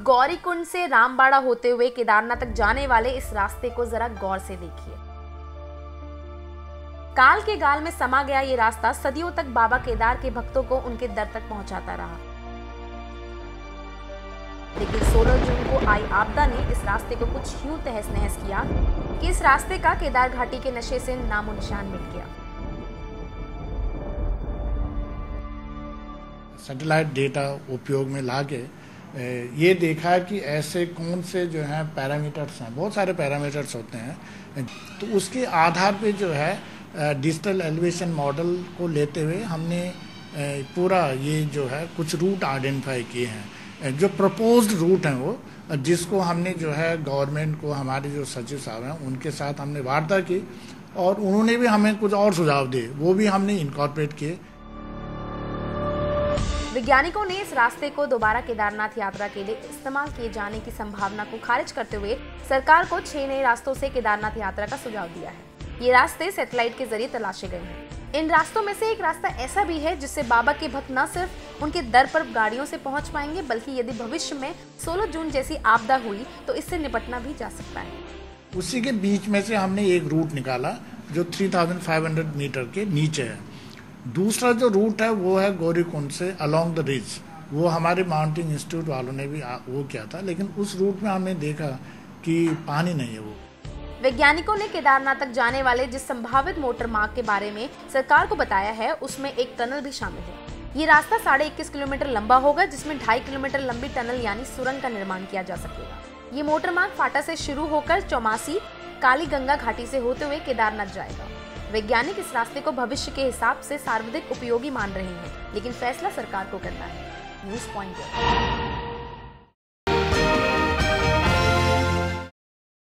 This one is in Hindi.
गौरीकुंड से रामबाड़ा होते हुए केदारनाथ तक जाने वाले इस रास्ते को जरा गौर से देखिए। काल के गाल में समा गया ये रास्ता सदियों तक बाबा केदार के भक्तों को उनके दर तक पहुंचाता रहा। लेकिन 16 जून को आई आपदा ने इस रास्ते को कुछ यूं तहस नहस किया कि इस रास्ते का केदार घाटी के नशे से नामो निशान मिट गया। सैटेलाइट डेटा उपयोग में लाके ये देखा कि ऐसे कौन से जो हैं पैरामीटर्स हैं, बहुत सारे पैरामीटर्स होते हैं, तो उसके आधार पे जो है डिजिटल एलिवेशन मॉडल को लेते हुए हमने पूरा ये जो है कुछ रूट आइडेंटिफाई किए हैं, जो प्रपोज्ड रूट हैं वो, जिसको हमने जो है गवर्नमेंट को, हमारे जो सचिव साहब हैं उनके साथ हमने वार्ता की और उन्होंने भी हमें कुछ और सुझाव दिए, वो भी हमने इनकॉर्पोरेट किए। वैज्ञानिकों ने इस रास्ते को दोबारा केदारनाथ यात्रा के लिए इस्तेमाल किए जाने की संभावना को खारिज करते हुए सरकार को 6 नए रास्तों से केदारनाथ यात्रा का सुझाव दिया है। ये रास्ते सैटेलाइट के जरिए तलाशे गए हैं। इन रास्तों में से एक रास्ता ऐसा भी है जिससे बाबा के भक्त न सिर्फ उनके दर पर गाड़ियों से पहुंच पाएंगे, बल्कि यदि भविष्य में 16 जून जैसी आपदा हुई तो इससे निपटना भी जा सकता है। उसी के बीच में से हमने एक रूट निकाला जो 3500 मीटर के नीचे है। दूसरा जो रूट है वो है गौरीकुंड से अलोंग द रिज, वो हमारे माउंटेन इंस्टीट्यूट वालों ने भी वो किया था, लेकिन उस रूट में हमने देखा कि पानी नहीं है। वो वैज्ञानिकों ने केदारनाथ तक जाने वाले जिस संभावित मोटर मार्ग के बारे में सरकार को बताया है उसमें एक टनल भी शामिल है। ये रास्ता 21.5 किलोमीटर लंबा होगा, जिसमें 2.5 किलोमीटर लंबी टनल यानी सुरंग का निर्माण किया जा सकेगा। ये मोटर मार्ग फाटा से शुरू होकर चौमासी काली गंगा घाटी से होते हुए केदारनाथ जाएगा। वैज्ञानिक इस रास्ते को भविष्य के हिसाब से सार्वजनिक उपयोगी मान रहे हैं, लेकिन फैसला सरकार को करना है। News point.